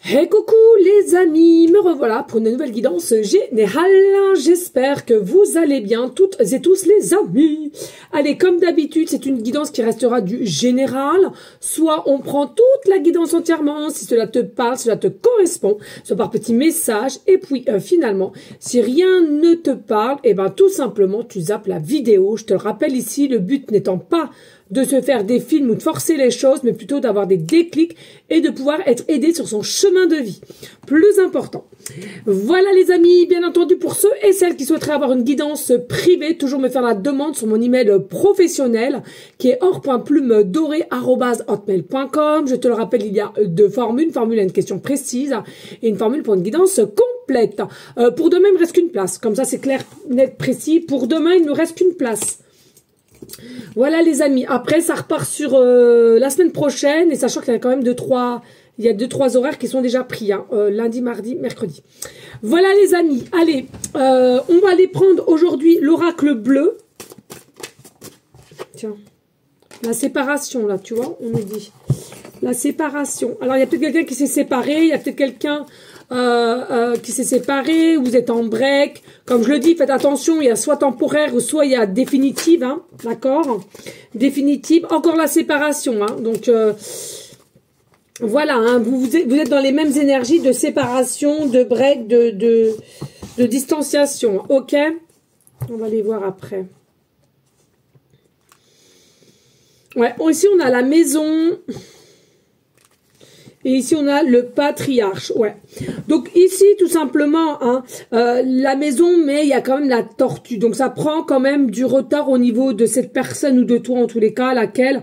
Hey coucou les amis, me revoilà pour une nouvelle guidance générale. J'espère que vous allez bien toutes et tous les amis. Allez, comme d'habitude, c'est une guidance qui restera du général. Soit on prend toute la guidance entièrement, si cela te parle, si cela te correspond, soit par petit message. Et puis finalement, si rien ne te parle, et ben tout simplement tu zappes la vidéo. Je te le rappelle ici, le but n'étant pas de se faire des films ou de forcer les choses, mais plutôt d'avoir des déclics et de pouvoir être aidé sur son chemin de vie. Plus important. Voilà les amis, bien entendu pour ceux et celles qui souhaiteraient avoir une guidance privée, toujours me faire la demande sur mon email professionnel qui est or.plumedoré@hotmail.com. Je te le rappelle, il y a deux formules. Une formule à une question précise et une formule pour une guidance complète. Pour demain, il me reste qu'une place. Comme ça, c'est clair, net, précis. Pour demain, il ne me reste qu'une place. Voilà les amis, après ça repart sur la semaine prochaine, et sachant qu'il y a quand même il y a 2-3 horaires qui sont déjà pris, hein, lundi, mardi, mercredi. Voilà les amis, allez, on va aller prendre aujourd'hui l'oracle bleu. Tiens, la séparation là, tu vois, on nous dit. La séparation. Alors il y a peut-être quelqu'un qui s'est séparé, il y a peut-être quelqu'un qui s'est séparé, vous êtes en break. Comme je le dis, faites attention, il y a soit temporaire ou soit il y a définitive, hein, d'accord? Définitive, encore la séparation, hein, donc voilà, hein, vous êtes dans les mêmes énergies de séparation, de break, de distanciation, ok? On va les voir après. Ouais, ici on a la maison. Et ici, on a le patriarche, ouais. Donc ici, tout simplement, hein, la maison, mais il y a quand même la tortue. Donc ça prend quand même du retard au niveau de cette personne ou de toi, en tous les cas, laquelle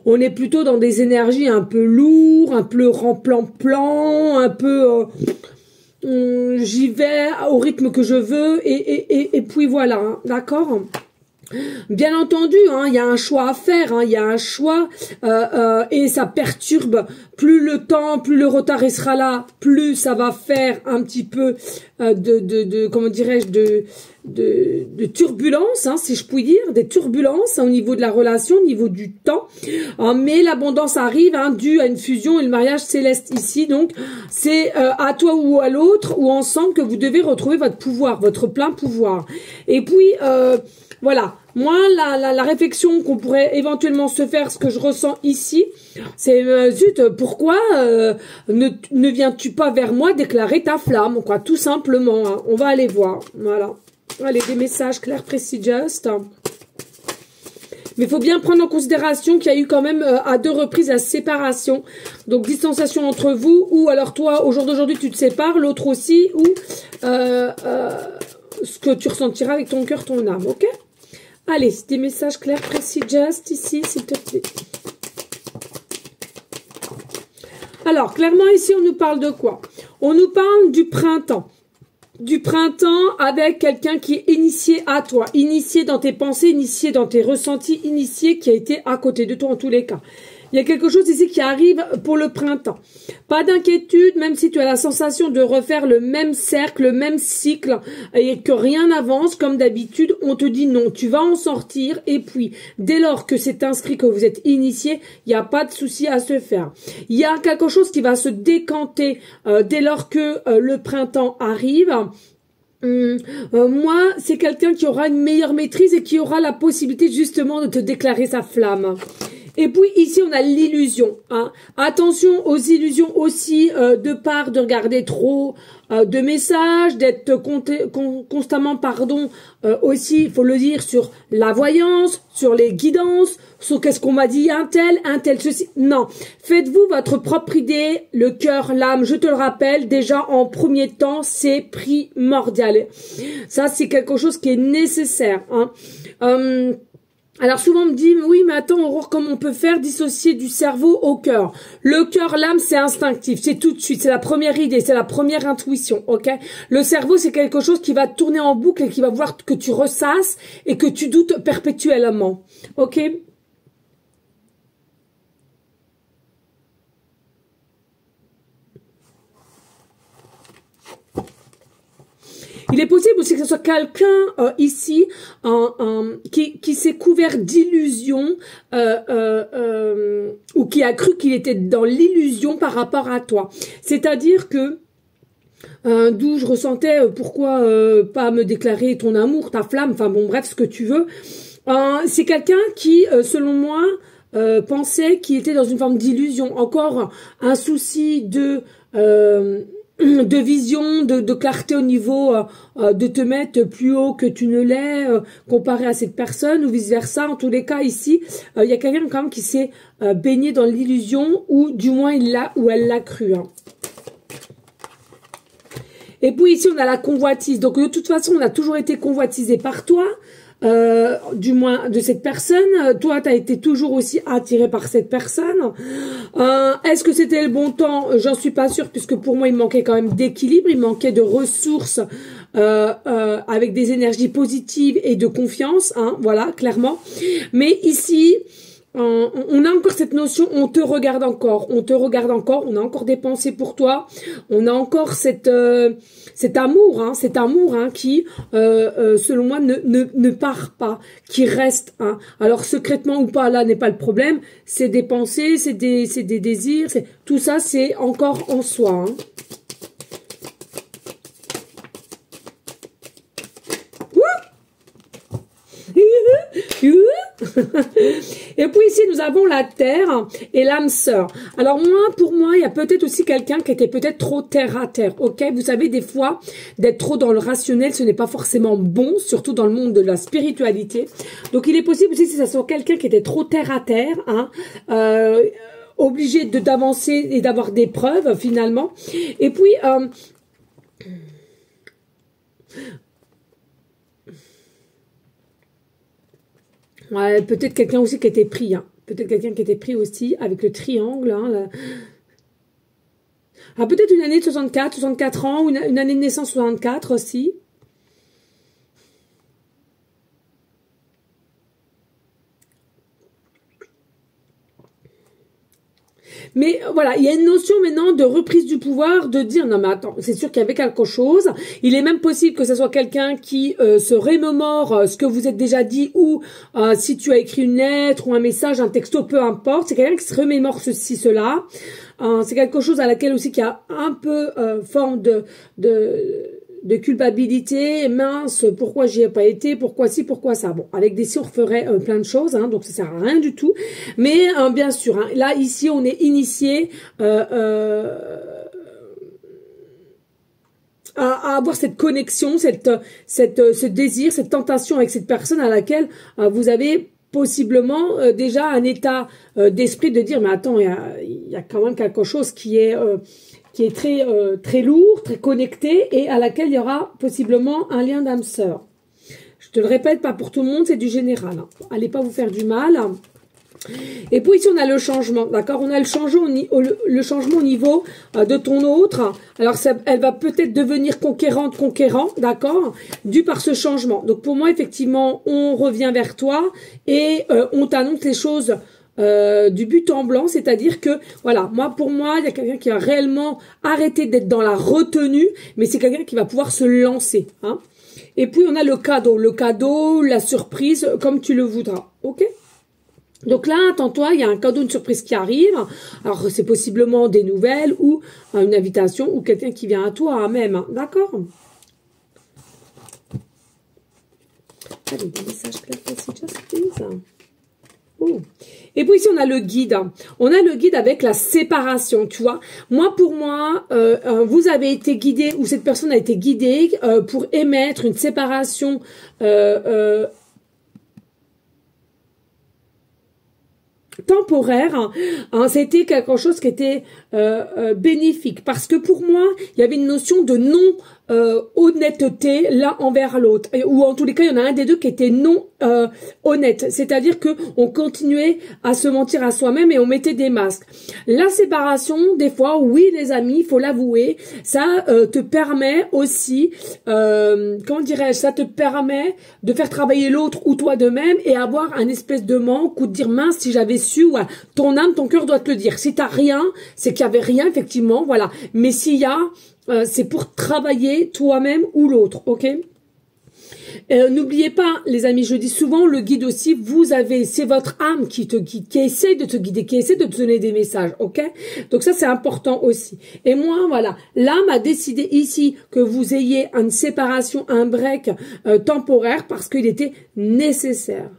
on est plutôt dans des énergies un peu lourdes, un peu remplan-plan, un peu... j'y vais au rythme que je veux, et puis voilà, hein, d'accord ? Bien entendu, hein, il y a un choix à faire, hein, il y a un choix et ça perturbe. Plus le temps, plus le retard il sera là, plus ça va faire un petit peu comment dirais-je, de turbulence, hein, si je puis dire, des turbulences, hein, au niveau de la relation, au niveau du temps. Mais l'abondance arrive, hein, due à une fusion et le mariage céleste ici. Donc c'est à toi ou à l'autre ou ensemble que vous devez retrouver votre pouvoir, votre plein pouvoir. Et puis voilà, moi, la réflexion qu'on pourrait éventuellement se faire, ce que je ressens ici, c'est, zut, pourquoi ne viens-tu pas vers moi déclarer ta flamme, quoi, tout simplement, hein. On va aller voir, voilà. Allez, des messages clairs, précis, just. Mais il faut bien prendre en considération qu'il y a eu quand même à 2 reprises la séparation. Donc, distanciation entre vous, ou alors toi, au jour d'aujourd'hui, tu te sépares, l'autre aussi, ou ce que tu ressentiras avec ton cœur, ton âme, ok ? Allez, des messages clairs, précis, just, ici, s'il te plaît. Alors, clairement, ici, on nous parle de quoi? On nous parle du printemps. Du printemps avec quelqu'un qui est initié à toi, initié dans tes pensées, initié dans tes ressentis, initié qui a été à côté de toi en tous les cas. Il y a quelque chose ici qui arrive pour le printemps. Pas d'inquiétude, même si tu as la sensation de refaire le même cercle, le même cycle, et que rien n'avance, comme d'habitude, on te dit non, tu vas en sortir, et puis, dès lors que c'est inscrit, que vous êtes initié, il n'y a pas de souci à se faire. Il y a quelque chose qui va se décanter dès lors que le printemps arrive. Moi, c'est quelqu'un qui aura une meilleure maîtrise et qui aura la possibilité justement de te déclarer sa flamme. Et puis ici on a l'illusion, hein. Attention aux illusions aussi de part de regarder trop de messages, d'être constamment aussi, il faut le dire, sur la voyance, sur les guidances, sur qu'est-ce qu'on m'a dit un tel ceci. Non, faites-vous votre propre idée, le cœur, l'âme, je te le rappelle, déjà en premier temps, c'est primordial. Ça c'est quelque chose qui est nécessaire, hein. Alors souvent on me dit, oui mais attends Aurore, comment on peut faire dissocier du cerveau au cœur? Le cœur, l'âme c'est instinctif, c'est tout de suite, c'est la première idée, c'est la première intuition, ok? Le cerveau c'est quelque chose qui va tourner en boucle et qui va vouloir que tu ressasses et que tu doutes perpétuellement, ok? Il est possible possible aussi que ce soit quelqu'un ici qui s'est couvert d'illusions ou qui a cru qu'il était dans l'illusion par rapport à toi. C'est-à-dire que d'où je ressentais pourquoi pas me déclarer ton amour, ta flamme, enfin bon bref ce que tu veux. C'est quelqu'un qui selon moi pensait qu'il était dans une forme d'illusion. Encore un souci de vision, de clarté au niveau de te mettre plus haut que tu ne l'es comparé à cette personne ou vice versa. En tous les cas ici, il y a quelqu'un quand même qui s'est baigné dans l'illusion ou du moins il l'a ou elle l'a cru. Hein. Et puis ici on a la convoitise. Donc de toute façon on a toujours été convoitisé par toi. Du moins de cette personne, toi tu as été toujours aussi attiré par cette personne. Est-ce que c'était le bon temps? J'en suis pas sûre puisque pour moi il manquait quand même d'équilibre, il manquait de ressources avec des énergies positives et de confiance, hein, voilà, clairement. Mais ici, on a encore cette notion, on te regarde encore, on a encore des pensées pour toi, on a encore cet amour, hein, qui, selon moi, ne part pas, qui reste. Hein. Alors secrètement ou pas, là n'est pas le problème. C'est des pensées, c'est des désirs, tout ça, c'est encore en soi. Hein. Et puis ici nous avons la terre et l'âme sœur. Alors pour moi il y a peut-être aussi quelqu'un qui était peut-être trop terre à terre. Ok, vous savez des fois d'être trop dans le rationnel ce n'est pas forcément bon, surtout dans le monde de la spiritualité. Donc il est possible aussi que ça soit quelqu'un qui était trop terre à terre, hein, obligé d'avancer et d'avoir des preuves finalement. Et puis ouais, peut-être quelqu'un aussi qui était pris, hein. Peut-être quelqu'un qui était pris aussi avec le triangle. Hein, ah, peut-être une année de 64 ans, une année de naissance 64 aussi. Mais voilà, il y a une notion maintenant de reprise du pouvoir, de dire non mais attends, c'est sûr qu'il y avait quelque chose. Il est même possible que ce soit quelqu'un qui se remémore ce que vous êtes déjà dit ou si tu as écrit une lettre ou un message, un texto, peu importe. C'est quelqu'un qui se remémore ceci, cela. C'est quelque chose à laquelle aussi qu'il y a un peu forme de culpabilité, mince, pourquoi j'y ai pas été, pourquoi ci, pourquoi ça. Bon, avec des si on referait plein de choses, hein, donc ça sert à rien du tout. Mais bien sûr, hein, là ici on est initié à avoir cette connexion, ce désir, cette tentation avec cette personne à laquelle vous avez possiblement déjà un état d'esprit de dire mais attends, il y a quand même quelque chose qui est très lourd, très connecté et à laquelle il y aura possiblement un lien d'âme sœur. Je te le répète, pas pour tout le monde, c'est du général. Hein. Allez pas vous faire du mal. Et puis ici on a le changement, d'accord? On a le changement au niveau de ton autre. Alors elle va peut-être devenir conquérant, d'accord? Dû par ce changement. Donc pour moi effectivement on revient vers toi et on t'annonce les choses du but en blanc, c'est-à-dire que voilà, pour moi il y a quelqu'un qui va réellement arrêter d'être dans la retenue, mais c'est quelqu'un qui va pouvoir se lancer, hein. Et puis on a le cadeau, la surprise, comme tu le voudras, ok? Donc là, attends-toi, il y a un cadeau, une surprise qui arrive. Alors c'est possiblement des nouvelles ou une invitation ou quelqu'un qui vient à toi même, hein. D'accord? Allez, des messages clairs, just please. Oh. Et puis ici on a le guide. On a le guide avec la séparation, tu vois. Pour moi, vous avez été guidé ou cette personne a été guidée pour émettre une séparation temporaire, hein, c'était quelque chose qui était bénéfique parce que pour moi il y avait une notion de non honnêteté l'un envers l'autre, ou en tous les cas il y en a un des deux qui était non honnête, c'est-à-dire que on continuait à se mentir à soi-même et on mettait des masques. La séparation, des fois, oui les amis, il faut l'avouer, ça te permet aussi, comment dirais-je, ça te permet de faire travailler l'autre ou toi de même et avoir un espèce de manque ou de dire mince si j'avais su, ouais, ton âme, ton cœur doit te le dire. Si t'as rien, c'est qu'il y avait rien effectivement, voilà. Mais s'il y a c'est pour travailler toi-même ou l'autre, ok? N'oubliez pas, les amis, je dis souvent, le guide aussi, c'est votre âme qui te guide, qui essaie de te guider, qui essaie de te donner des messages, ok? Donc ça, c'est important aussi. Et moi, voilà, l'âme a décidé ici que vous ayez une séparation, un break temporaire parce qu'il était nécessaire.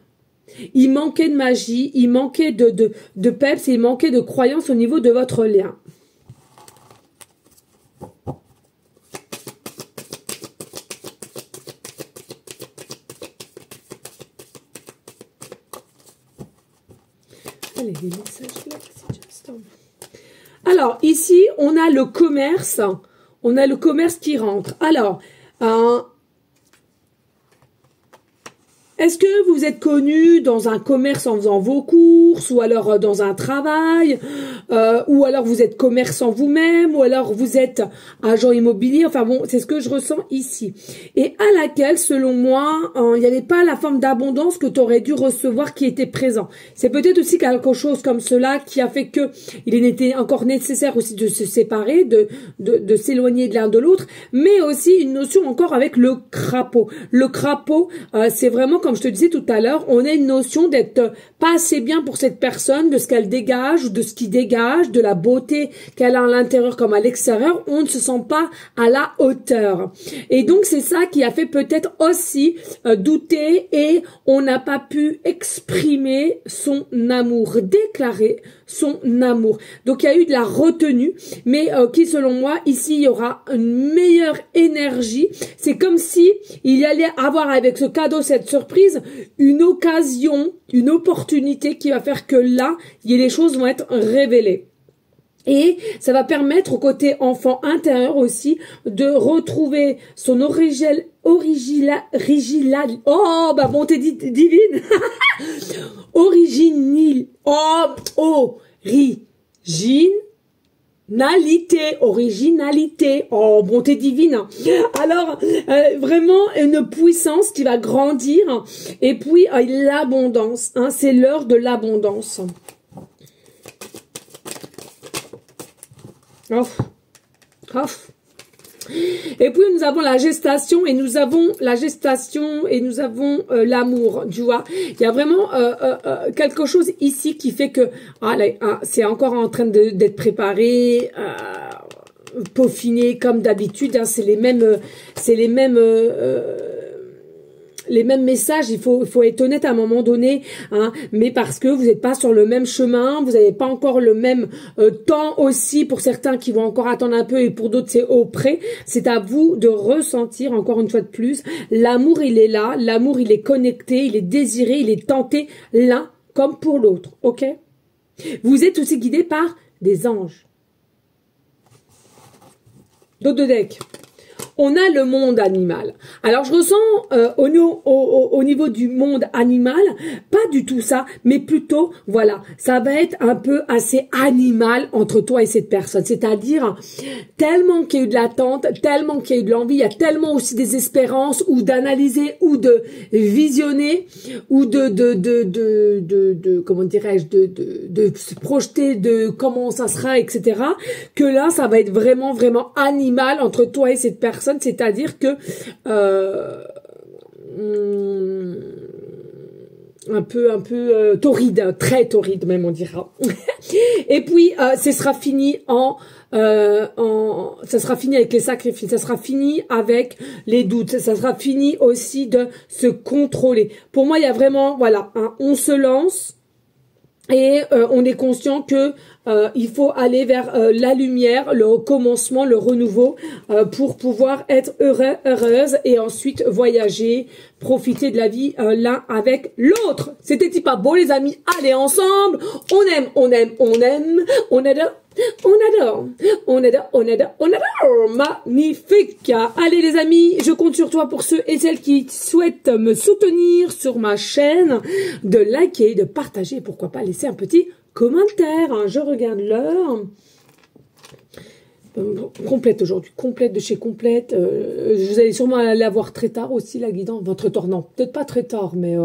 Il manquait de magie, il manquait de peps, il manquait de croyance au niveau de votre lien. Allez, les messages là, c'est juste... Alors, ici, on a le commerce. On a le commerce qui rentre. Alors, est-ce que vous êtes connu dans un commerce en faisant vos courses, ou alors dans un travail, ou alors vous êtes commerçant vous-même, ou alors vous êtes agent immobilier, enfin bon, c'est ce que je ressens ici. Et à laquelle, selon moi, il n'y avait pas la forme d'abondance que tu aurais dû recevoir qui était présent. C'est peut-être aussi quelque chose comme cela qui a fait que il était encore nécessaire aussi de se séparer, de s'éloigner de l'un de l'autre, mais aussi une notion encore avec le crapaud. Le crapaud, c'est vraiment, comme je te disais tout à l'heure, on a une notion d'être pas assez bien pour cette personne, de ce qu'elle dégage, de ce qui dégage, de la beauté qu'elle a à l'intérieur comme à l'extérieur. On ne se sent pas à la hauteur. Et donc, c'est ça qui a fait peut-être aussi douter, et on n'a pas pu exprimer son amour, déclarer son amour. Donc, il y a eu de la retenue, mais qui, selon moi, ici, il y aura une meilleure énergie. C'est comme si il y allait avoir avec ce cadeau, cette surprise, une occasion, une opportunité qui va faire que là, les choses vont être révélées. Et ça va permettre au côté enfant intérieur aussi de retrouver son bonté divine. Originalité, oh, bonté divine. Alors, vraiment une puissance qui va grandir, et puis l'abondance, hein, c'est l'heure de l'abondance. Et puis nous avons la gestation, et nous avons l'amour, tu vois. Il y a vraiment quelque chose ici qui fait que c'est encore en train d'être préparé, peaufiné comme d'habitude, hein, c'est les mêmes messages. Il faut être honnête à un moment donné, hein, mais parce que vous n'êtes pas sur le même chemin, vous n'avez pas encore le même temps aussi, pour certains qui vont encore attendre un peu, et pour d'autres c'est au près. C'est à vous de ressentir, encore une fois de plus, l'amour il est là, l'amour il est connecté, il est désiré, il est tenté l'un comme pour l'autre, ok? Vous êtes aussi guidé par des anges. Dos de deck. On a le monde animal. Alors, je ressens au niveau du monde animal, pas du tout ça, mais plutôt, voilà, ça va être un peu assez animal entre toi et cette personne. C'est-à-dire, tellement qu'il y a eu de l'attente, tellement qu'il y a eu de l'envie, il y a tellement aussi des espérances, ou d'analyser, ou de visionner, ou comment dirais-je, de se projeter de comment ça sera, etc. Que là, ça va être vraiment, vraiment animal entre toi et cette personne. C'est-à-dire que un peu torride, très torride même, on dira. Et puis ce sera fini ça sera fini avec les sacrifices, ça sera fini avec les doutes, ça sera fini aussi de se contrôler. Pour moi, il y a vraiment, voilà, hein, on se lance, et on est conscient que il faut aller vers la lumière, le recommencement, le renouveau, pour pouvoir être heureux, heureuse, et ensuite voyager, profiter de la vie l'un avec l'autre. C'était pas beau, les amis? Allez, ensemble, on aime, on adore. Magnifique. Allez les amis, je compte sur toi, pour ceux et celles qui souhaitent me soutenir sur ma chaîne, de liker, de partager, pourquoi pas laisser un petit commentaire, hein. Je regarde l'heure. Complète aujourd'hui, complète de chez complète. Vous allez sûrement la voir très tard aussi, la guidance. Votre tard, non, peut-être pas très tard, mais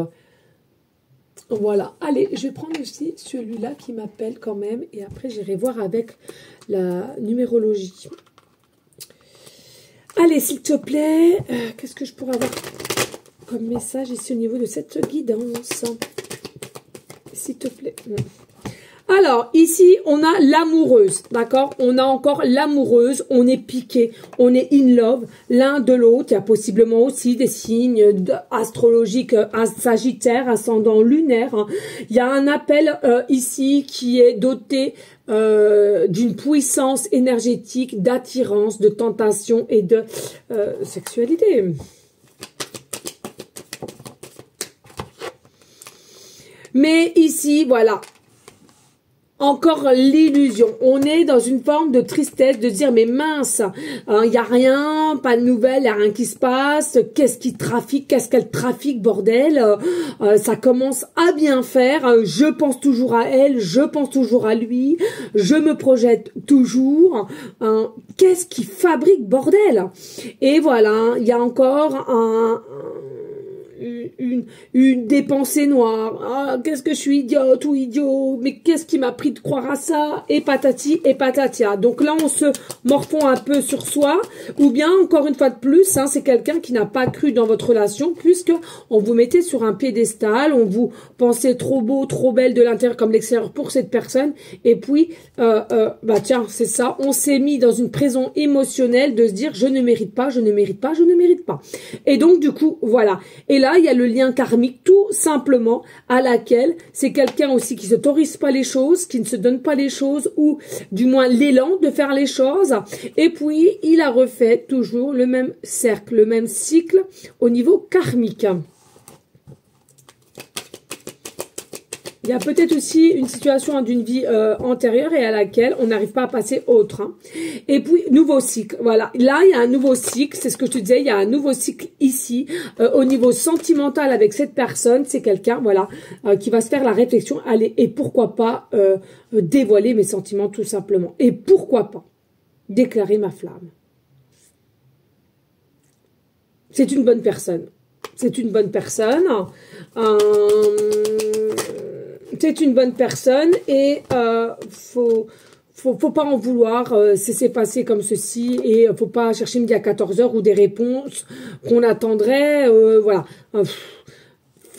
voilà. Allez, je vais prendre aussi celui-là qui m'appelle quand même, et après j'irai voir avec la numérologie. Allez, s'il te plaît, qu'est-ce que je pourrais avoir? comme message ici au niveau de cette guidance? S'il te plaît. Alors, ici, on a l'amoureuse, d'accord? On a encore l'amoureuse, on est piqué, on est in love l'un de l'autre. Il y a possiblement aussi des signes astrologiques, Sagittaire, ascendant lunaire. Hein. Il y a un appel ici qui est doté d'une puissance énergétique, d'attirance, de tentation et de sexualité. Mais ici, voilà, encore l'illusion. On est dans une forme de tristesse, de dire, mais mince, il n'y a rien, pas de nouvelles, il n'y a rien qui se passe, qu'est-ce qui trafique, qu'est-ce qu'elle trafique, bordel, ça commence à bien faire, je pense toujours à elle, je pense toujours à lui, je me projette toujours, qu'est-ce qui fabrique, bordel? Et voilà, il y a encore des pensées noires. Ah, qu'est-ce que je suis idiote ou idiot, mais qu'est-ce qui m'a pris de croire à ça, et patati et patatia. Donc là on se morfond un peu sur soi, ou bien encore une fois de plus, hein, c'est quelqu'un qui n'a pas cru dans votre relation, puisque on vous mettait sur un piédestal, on vous pensait trop beau, trop belle de l'intérieur comme l'extérieur pour cette personne, et puis bah tiens, c'est ça, on s'est mis dans une prison émotionnelle de se dire je ne mérite pas, je ne mérite pas, je ne mérite pas. Et donc du coup voilà, et là il y a le lien karmique tout simplement à laquelle c'est quelqu'un aussi qui ne s'autorise pas les choses, qui ne se donne pas les choses, ou du moins l'élan de faire les choses, et puis il a refait toujours le même cercle, le même cycle au niveau karmique. Il y a peut-être aussi une situation d'une vie antérieure et à laquelle on n'arrive pas à passer autre. Hein. Et puis, nouveau cycle. Voilà. Là, il y a un nouveau cycle. C'est ce que je te disais. Il y a un nouveau cycle ici. Au niveau sentimental avec cette personne, c'est quelqu'un, voilà, qui va se faire la réflexion. Allez, et pourquoi pas dévoiler mes sentiments tout simplement. Et pourquoi pas déclarer ma flamme. C'est une bonne personne. C'est une bonne personne. C'est une bonne personne et faut pas en vouloir, c'est passé comme ceci et faut pas chercher midi à 14 h ou des réponses qu'on attendrait, voilà.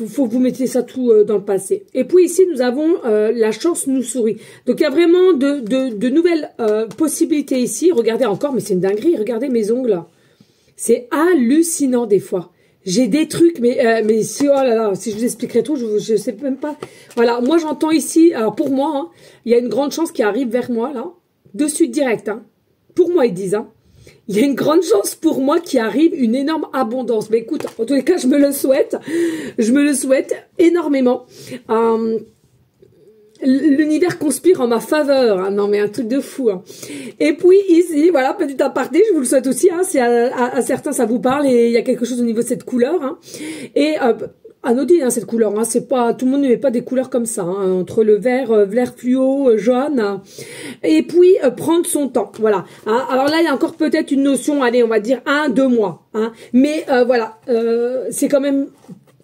Faut vous mettre ça tout dans le passé. Et puis ici, nous avons la chance nous sourit. Donc, il y a vraiment de nouvelles possibilités ici. Regardez encore, mais c'est une dinguerie. Regardez mes ongles. C'est hallucinant des fois. J'ai des trucs, mais si, oh là là, si je vous expliquerais tout, je sais même pas. Voilà, moi j'entends ici, alors pour moi, hein, il y a une grande chance qui arrive vers moi, là, de suite direct, hein. Pour moi, ils disent, hein. Il y a une grande chance pour moi qui arrive une énorme abondance. Mais écoute, en tous les cas, je me le souhaite énormément. L'univers conspire en ma faveur, hein. Non mais un truc de fou. Hein. Et puis ici, voilà, petit aparté, je vous le souhaite aussi, hein, si à certains ça vous parle et il y a quelque chose au niveau de cette couleur. Hein. Et anodine, hein, cette couleur, hein, c'est pas, tout le monde ne met pas des couleurs comme ça, hein, entre le vert fluo, jaune, hein. Et puis prendre son temps, voilà. Hein. Alors là, il y a encore peut-être une notion, allez, on va dire 1-2 mois, hein. Mais voilà, c'est quand même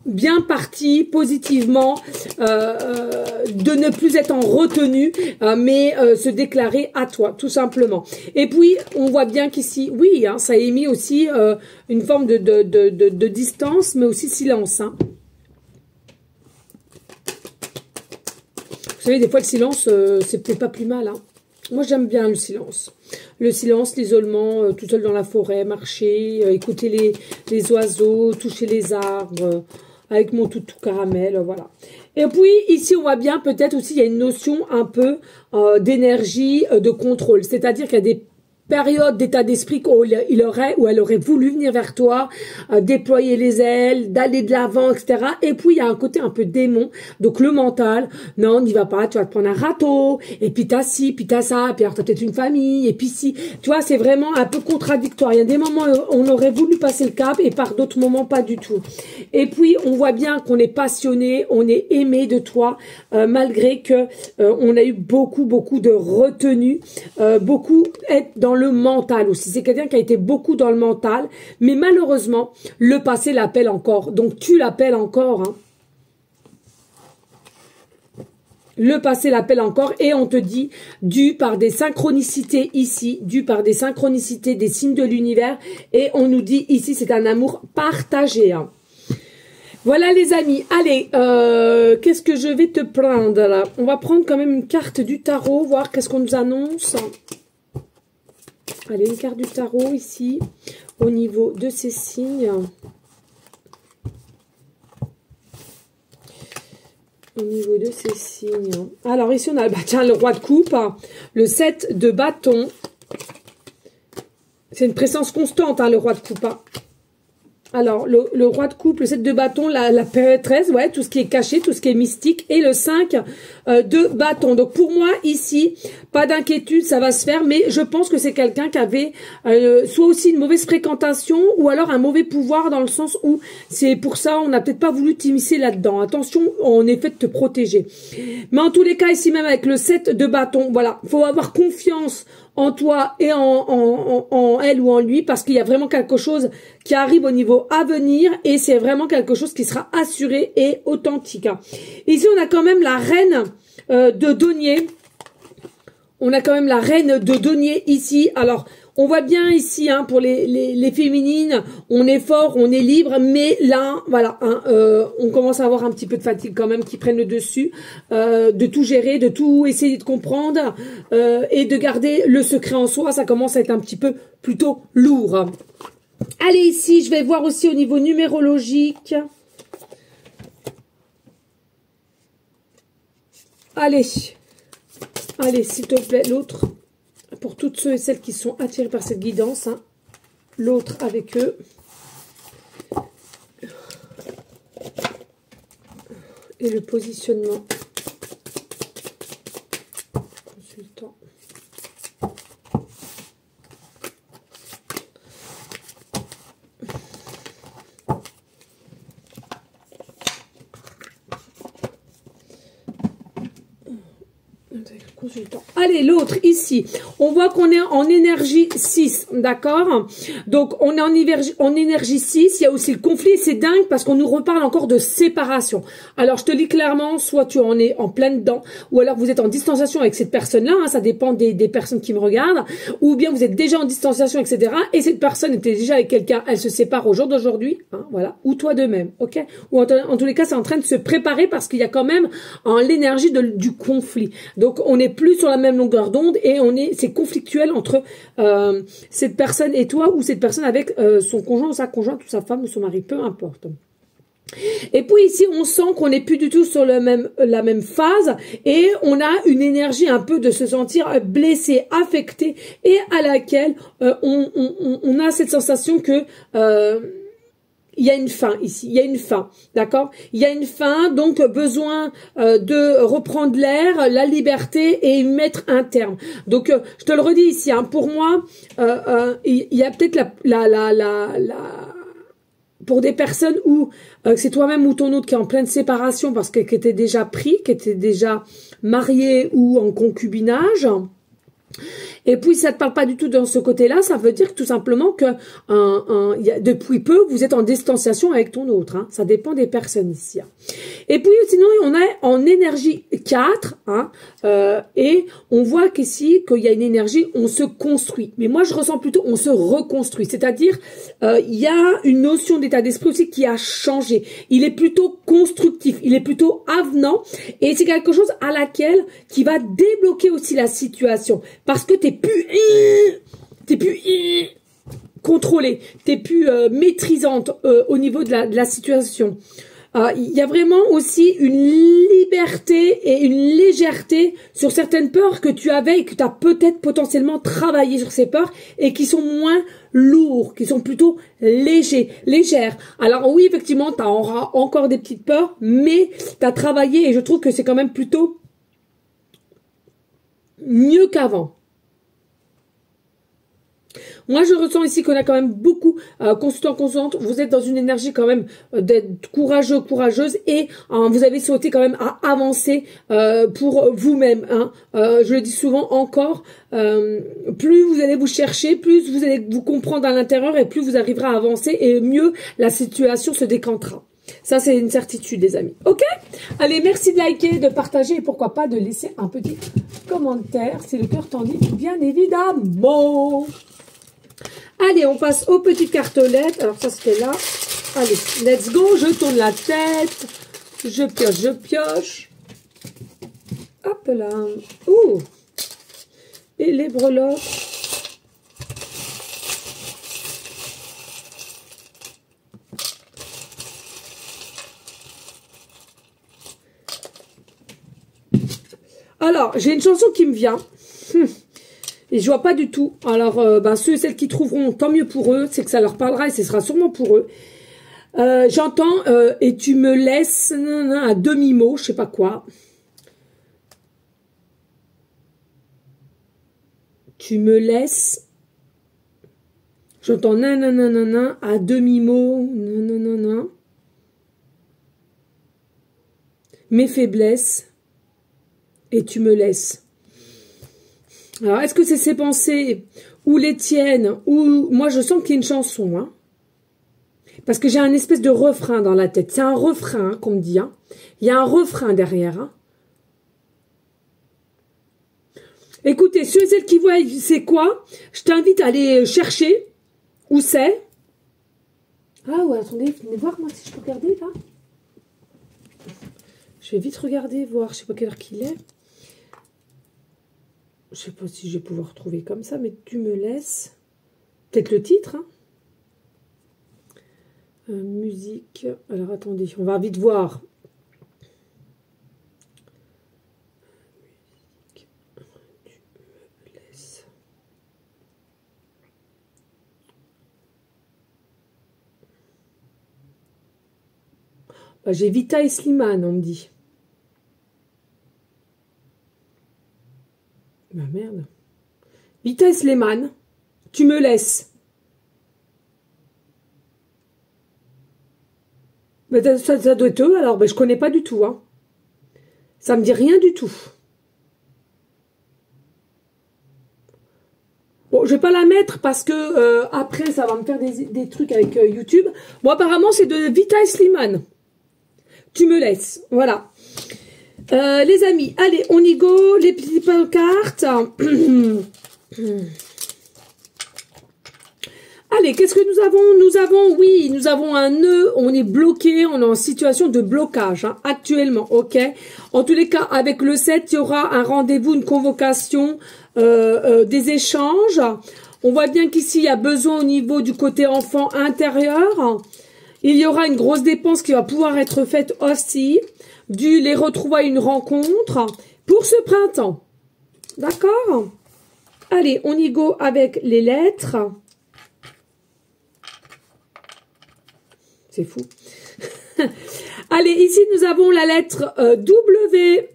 bien parti positivement de ne plus être en retenue mais se déclarer à toi tout simplement. Et puis on voit bien qu'ici oui hein, ça a émis aussi une forme de distance mais aussi silence hein. Vous savez des fois le silence c'est peut-être pas plus mal hein. Moi j'aime bien le silence, l'isolement, tout seul dans la forêt, marcher, écouter les oiseaux, toucher les arbres, avec mon toutou caramel, voilà. Et puis, ici, on voit bien, peut-être aussi, il y a une notion un peu d'énergie, de contrôle. C'est-à-dire qu'il y a des période d'état d'esprit où il aurait ou elle aurait voulu venir vers toi, déployer les ailes, d'aller de l'avant, etc. Et puis il y a un côté un peu démon, donc le mental, non, n'y va pas, tu vas te prendre un râteau, et puis t'as ci, puis t'as ça, puis alors t'as peut-être une famille, et puis si, tu vois, c'est vraiment un peu contradictoire. Il y a des moments où on aurait voulu passer le cap, et par d'autres moments pas du tout. Et puis on voit bien qu'on est passionné, on est aimé de toi, malgré que on a eu beaucoup de retenue, beaucoup être dans le mental aussi. C'est quelqu'un qui a été beaucoup dans le mental, mais malheureusement, le passé l'appelle encore. Donc, tu l'appelles encore. Hein. Le passé l'appelle encore et on te dit, dû par des synchronicités ici, dû par des synchronicités des signes de l'univers, et on nous dit ici, c'est un amour partagé. Hein. Voilà les amis, allez, qu'est-ce que je vais te prendre là? On va prendre quand même une carte du tarot, voir qu'est-ce qu'on nous annonce. Allez, une carte du tarot ici, au niveau de ces signes. Au niveau de ces signes. Alors ici on a bah, tiens, le roi de coupe, hein, le 7 de bâton. C'est une présence constante, hein, le roi de coupe. Hein. Alors, le roi de coupe, le 7 de bâton, la prêtresse, ouais, tout ce qui est caché, tout ce qui est mystique, et le 5 de bâton. Donc, pour moi, ici, pas d'inquiétude, ça va se faire, mais je pense que c'est quelqu'un qui avait soit aussi une mauvaise fréquentation, ou alors un mauvais pouvoir, dans le sens où c'est pour ça, on n'a peut-être pas voulu t'immiscer là-dedans. Attention, en effet, de te protéger. Mais en tous les cas, ici même, avec le 7 de bâton, voilà, faut avoir confiance en toi et en elle ou en lui, parce qu'il y a vraiment quelque chose qui arrive au niveau à venir, et c'est vraiment quelque chose qui sera assuré et authentique. Ici, on a quand même la reine de denier. On a quand même la reine de denier ici. Alors, on voit bien ici, hein, pour les féminines, on est fort, on est libre, mais là, voilà, hein, on commence à avoir un petit peu de fatigue quand même qui prennent le dessus, de tout gérer, de tout essayer de comprendre, et de garder le secret en soi, ça commence à être un petit peu plutôt lourd. Allez, ici, je vais voir aussi au niveau numérologique. Allez, s'il te plaît, l'autre. Pour toutes ceux et celles qui sont attirés par cette guidance, hein, l'autre avec eux. Et le positionnement. Consultant. Consultant. Allez, l'autre ici, on voit qu'on est en énergie 6, d'accord? Donc, on est en énergie 6, il y a aussi le conflit, c'est dingue parce qu'on nous reparle encore de séparation. Alors, je te dis clairement, soit tu en es en plein dedans, ou alors vous êtes en distanciation avec cette personne-là, hein, ça dépend des personnes qui me regardent, ou bien vous êtes déjà en distanciation, etc. Et cette personne était déjà avec quelqu'un, elle se sépare au jour d'aujourd'hui, hein, voilà, ou toi de même, ok? Ou en tous les cas, c'est en train de se préparer parce qu'il y a quand même l'énergie du conflit. Donc, on n'est plus sur la même longueur d'onde et c'est conflictuel entre cette personne et toi, ou cette personne avec son conjoint ou sa conjointe ou sa femme ou son mari, peu importe. Et puis ici, on sent qu'on n'est plus du tout sur la même phase, et on a une énergie un peu de se sentir blessé, affecté, et à laquelle on a cette sensation que il y a une fin ici, il y a une fin, d'accord? Il y a une fin, donc besoin de reprendre l'air, la liberté et y mettre un terme. Donc, je te le redis ici, hein, pour moi, il y a peut-être pour des personnes où c'est toi-même ou ton autre qui est en pleine séparation parce qu'elle était déjà pris, qui était déjà marié ou en concubinage. Et puis, ça ne te parle pas du tout dans ce côté-là, ça veut dire tout simplement que depuis peu, vous êtes en distanciation avec ton autre. Hein. Ça dépend des personnes ici. Hein. Et puis, sinon, on est en énergie 4, hein, et on voit qu'ici, qu'il y a une énergie, on se construit. Mais moi, je ressens plutôt, on se reconstruit. C'est-à-dire, il y a une notion d'état d'esprit aussi qui a changé. Il est plutôt constructif, il est plutôt avenant, et c'est quelque chose à laquelle qui va débloquer aussi la situation. Parce que t'es plus contrôlée, t'es plus maîtrisante au niveau de la situation. Il y a vraiment aussi une liberté et une légèreté sur certaines peurs que tu avais et que tu as peut-être potentiellement travaillé sur ces peurs et qui sont moins lourds, qui sont plutôt légères. Alors oui, effectivement, tu auras encore des petites peurs, mais tu as travaillé et je trouve que c'est quand même plutôt mieux qu'avant. Moi, je ressens ici qu'on a quand même beaucoup, consultants, consultantes, vous êtes dans une énergie quand même d'être courageux, courageuse, et vous avez souhaité quand même à avancer pour vous-même. Hein. Je le dis souvent encore, plus vous allez vous chercher, plus vous allez vous comprendre à l'intérieur, et plus vous arriverez à avancer, et mieux la situation se décantera. Ça, c'est une certitude, les amis. Ok? Allez, merci de liker, de partager, et pourquoi pas de laisser un petit commentaire, si le cœur t'en dit, bien évidemment. Allez, on passe aux petites cartolettes. Alors ça, c'était là. Allez, let's go. Je tourne la tête. Je pioche, je pioche. Hop là. Ouh. Et les breloques. Alors, j'ai une chanson qui me vient. Et je vois pas du tout. Alors, ceux et celles qui trouveront, tant mieux pour eux. C'est que ça leur parlera et ce sera sûrement pour eux. J'entends et tu me laisses à demi-mot, je sais pas quoi. Tu me laisses. J'entends nananana à demi-mot. Nananana. Mes faiblesses. Et tu me laisses. Alors, est-ce que c'est ses pensées ou les tiennes ou moi je sens qu'il y a une chanson, hein, parce que j'ai un espèce de refrain dans la tête. C'est un refrain hein, qu'on me dit. Hein. Il y a un refrain derrière. Hein. Écoutez, ceux et celles qui voient c'est quoi, je t'invite à aller chercher où c'est. Ah ouais, attendez, venez voir moi si je peux regarder là. Je vais vite regarder, voir, je sais pas quelle heure qu'il est. Je sais pas si je vais pouvoir trouver comme ça, mais tu me laisses. Peut-être le titre. Hein. Musique. Alors attendez, on va vite voir. Musique. Tu me laisses. Bah, j'ai Vita et Slimane, on me dit. Bah merde. Vita et Slimane, tu me laisses. Mais ça doit être eux, alors je connais pas du tout. Hein. Ça me dit rien du tout. Bon, je vais pas la mettre parce que après ça va me faire des trucs avec YouTube. Bon, apparemment c'est de Vita et Slimane. Tu me laisses, voilà. Les amis, allez, on y go, les petites pancartes. Allez, qu'est-ce que nous avons? Oui, nous avons un nœud, on est bloqué, on est en situation de blocage, hein, actuellement, ok? En tous les cas, avec le 7, il y aura un rendez-vous, une convocation, des échanges. On voit bien qu'ici, il y a besoin au niveau du côté enfant intérieur. Il y aura une grosse dépense qui va pouvoir être faite aussi. Les retrouvailles, une rencontre pour ce printemps. D'accord? Allez, on y go avec les lettres. C'est fou. Allez, ici, nous avons la lettre W.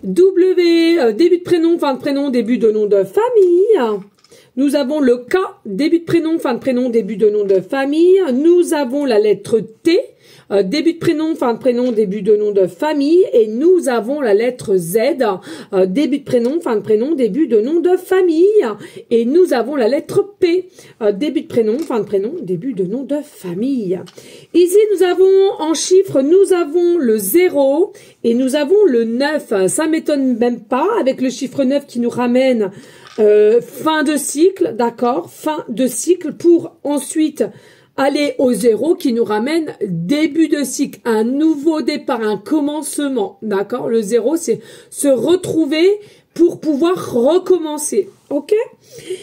W, début de prénom, fin de prénom, début de nom de famille. Nous avons le K, début de prénom, fin de prénom, début de nom de famille. Nous avons la lettre T, début de prénom, fin de prénom, début de nom de famille. Et nous avons la lettre Z, début de prénom, fin de prénom, début de nom de famille. Et nous avons la lettre P, début de prénom, fin de prénom, début de nom de famille. Ici, nous avons en chiffres, nous avons le 0 et nous avons le 9. Ça m'étonne même pas avec le chiffre 9 qui nous ramène fin de cycle, d'accord, fin de cycle pour ensuite aller au 0 qui nous ramène début de cycle, un nouveau départ, un commencement, d'accord. Le 0 c'est se retrouver pour pouvoir recommencer, ok.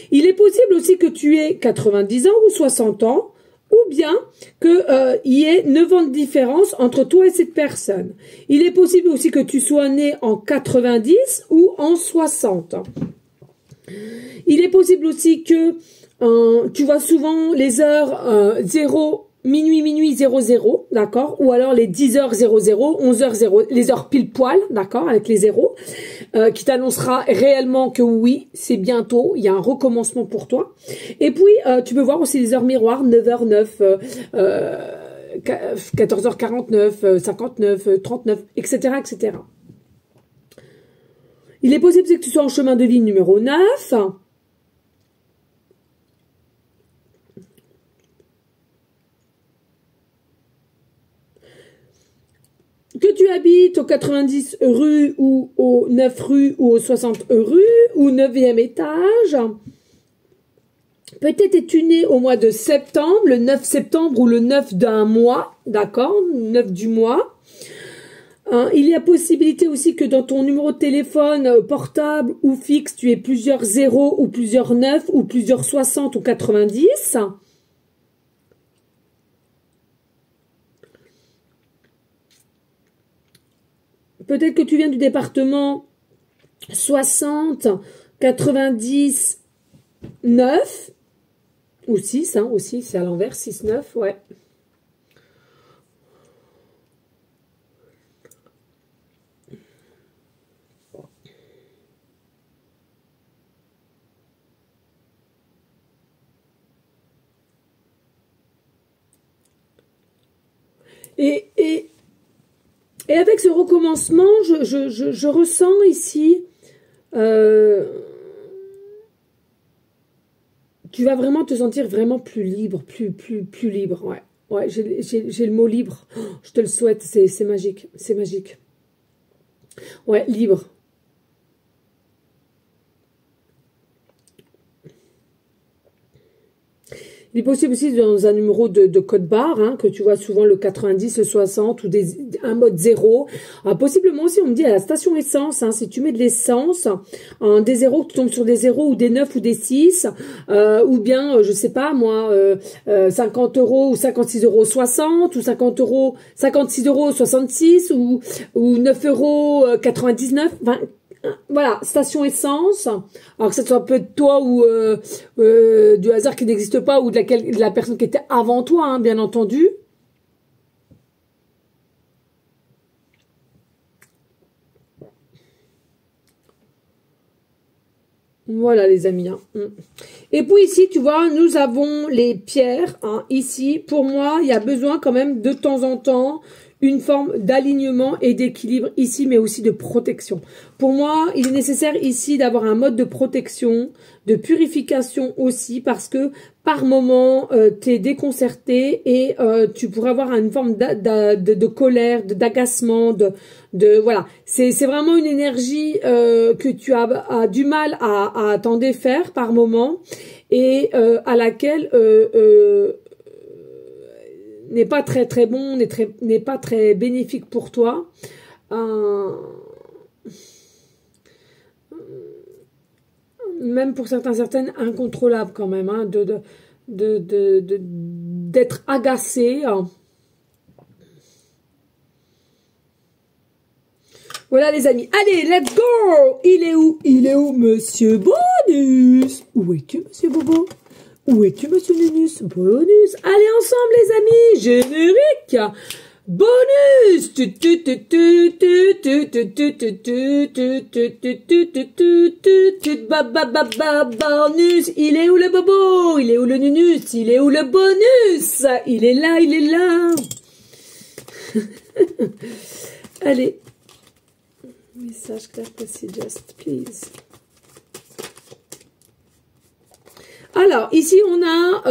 Il est possible aussi que tu aies 90 ans ou 60 ans ou bien que y ait 9 ans de différence entre toi et cette personne. Il est possible aussi que tu sois né en 90 ou en 60. Il est possible aussi que tu vois souvent les heures 0, minuit 00, d'accord, ou alors les 10h00, 11h00, les heures pile poil, d'accord, avec les zéros, qui t'annoncera réellement que oui, c'est bientôt, il y a un recommencement pour toi. Et puis, tu peux voir aussi les heures miroirs, 9h09, 14h49, 59, 39, etc., etc. Il est possible que tu sois en chemin de vie numéro 9. Que tu habites au 90 rue ou au 9 rue ou au 60 rue ou 9e étage. Peut-être es-tu né au mois de septembre, le 9 septembre ou le 9 d'un mois, d'accord, 9 du mois. Il y a possibilité aussi que dans ton numéro de téléphone portable ou fixe, tu aies plusieurs 0 ou plusieurs 9 ou plusieurs 60 ou 90. Peut-être que tu viens du département 60, 90, 9 ou 6, hein, aussi, c'est à l'envers, 6, 9, ouais. Et avec ce recommencement, je ressens ici, tu vas vraiment te sentir vraiment plus libre, plus libre, ouais. Ouais, j'ai le mot libre. Oh, je te le souhaite, c'est magique, c'est magique. Ouais, libre. Il est possible aussi dans un numéro de code barre, hein, que tu vois souvent le 90, le 60 ou un mode 0. Possiblement aussi, on me dit à la station essence, hein, si tu mets de l'essence, des 0, tu tombes sur des 0 ou des 9 ou des 6, ou bien, je sais pas moi, 50 € ou 56,60 € ou 50 €, 56,66 € ou 9,99 €. Enfin, voilà, station essence, alors que ça soit un peu de toi ou du hasard qui n'existe pas ou de la personne qui était avant toi, hein, bien entendu. Voilà les amis. Hein. Et puis ici, tu vois, nous avons les pierres. Hein, ici, pour moi, il y a besoin quand même de temps en temps une forme d'alignement et d'équilibre ici, mais aussi de protection. Pour moi, il est nécessaire ici d'avoir un mode de protection, de purification aussi, parce que par moment, tu es déconcerté et tu pourrais avoir une forme de colère, d'agacement, voilà. C'est vraiment une énergie que tu as du mal à t'en défaire par moment et à laquelle n'est pas très bon, n'est pas très bénéfique pour toi. Même pour certaines incontrôlable quand même, hein, d'être agacé. Hein. Voilà les amis, allez, let's go. Il est où, monsieur Bonus? Où es-tu, monsieur Bobo? Où es-tu, monsieur Nunus? Bonus. Allez ensemble, les amis. Générique. Bonus. Bonus. Il est où le Bobo? Il est où le Nunus? Il est où le bonus? Il est là, il est là. Allez. Message clair, précis, just please. Alors, ici, on a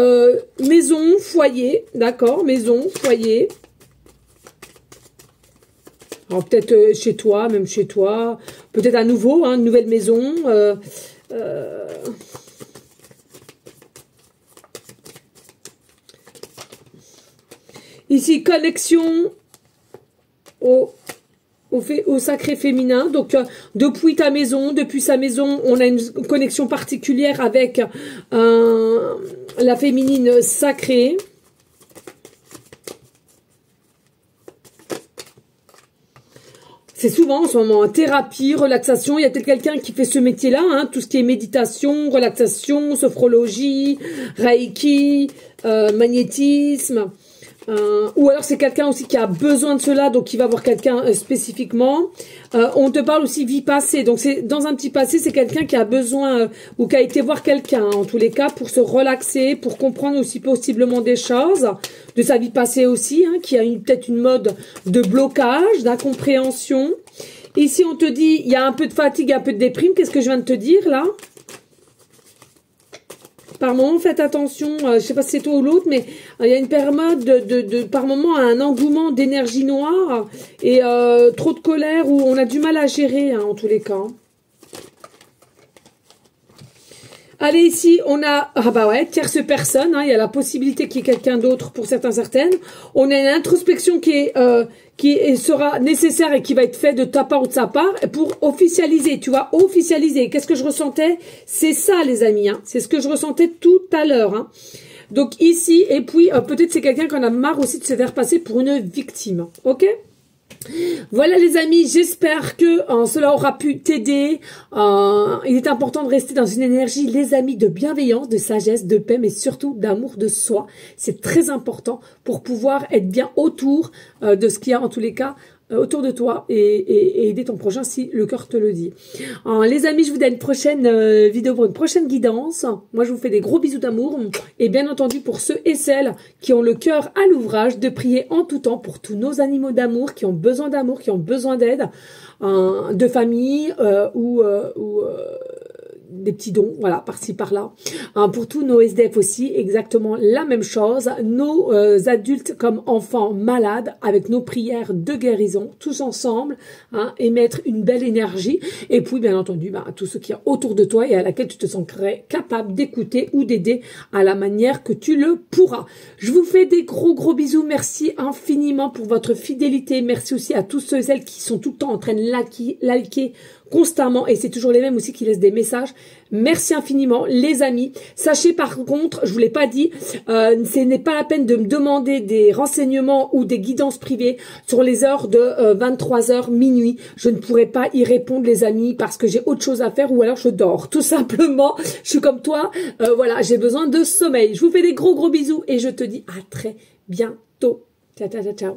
maison, foyer, d'accord, maison, foyer. Alors, peut-être chez toi, même chez toi. Peut-être à nouveau, hein, une nouvelle maison. Ici, connexion au sacré féminin, donc depuis ta maison, depuis sa maison, on a une connexion particulière avec la féminine sacrée. C'est souvent en ce moment thérapie, relaxation. Il y a peut-être quelqu'un qui fait ce métier-là, hein, tout ce qui est méditation, relaxation, sophrologie, reiki, magnétisme. Ou alors c'est quelqu'un aussi qui a besoin de cela, donc il va voir quelqu'un spécifiquement. On te parle aussi vie passée, donc c'est dans un petit passé, c'est quelqu'un qui a besoin ou qui a été voir quelqu'un, en tous les cas, pour se relaxer, pour comprendre aussi possiblement des choses de sa vie passée aussi, hein, qui a peut-être une mode de blocage, d'incompréhension. Ici on te dit, il y a un peu de fatigue, un peu de déprime. Qu'est-ce que je viens de te dire là? Par moment, faites attention, je ne sais pas si c'est toi ou l'autre, mais il y a une période par moment, un engouement d'énergie noire et trop de colère où on a du mal à gérer, hein, en tous les cas. Allez, ici, on a, ah bah ouais, tierce personne, hein, il y a la possibilité qu'il y ait quelqu'un d'autre pour certains, certaines. On a une introspection sera nécessaire et qui va être faite de ta part ou de sa part pour officialiser, tu vois, officialiser. Qu'est-ce que je ressentais? C'est ça, les amis, hein, c'est ce que je ressentais tout à l'heure, hein. Donc ici, et puis, peut-être c'est quelqu'un qui en a marre aussi de se faire passer pour une victime, ok? Voilà les amis, j'espère que cela aura pu t'aider. Il est important de rester dans une énergie, les amis, de bienveillance, de sagesse, de paix, mais surtout d'amour de soi. C'est très important pour pouvoir être bien autour de ce qu'il y a en tous les cas autour de toi et aider ton prochain si le cœur te le dit. Les amis, je vous donne une prochaine vidéo pour une prochaine guidance. Moi, je vous fais des gros bisous d'amour. Et bien entendu, pour ceux et celles qui ont le cœur à l'ouvrage, de prier en tout temps pour tous nos animaux d'amour qui ont besoin d'amour, qui ont besoin d'aide, de famille ou des petits dons, voilà, par-ci, par-là. Pour tous nos SDF aussi, exactement la même chose. Nos adultes comme enfants malades, avec nos prières de guérison, tous ensemble, émettre une belle énergie. Et puis, bien entendu, tous ceux qui sont autour de toi et à laquelle tu te sentirais capable d'écouter ou d'aider à la manière que tu le pourras. Je vous fais des gros bisous. Merci infiniment pour votre fidélité. Merci aussi à tous ceux et celles qui sont tout le temps en train de liker constamment, et c'est toujours les mêmes aussi qui laissent des messages. Merci infiniment les amis. Sachez par contre, je vous l'ai pas dit, ce n'est pas la peine de me demander des renseignements ou des guidances privées sur les heures de 23h minuit. Je ne pourrai pas y répondre les amis parce que j'ai autre chose à faire ou alors je dors tout simplement. Je suis comme toi, voilà, j'ai besoin de sommeil. Je vous fais des gros bisous et je te dis à très bientôt. Ciao.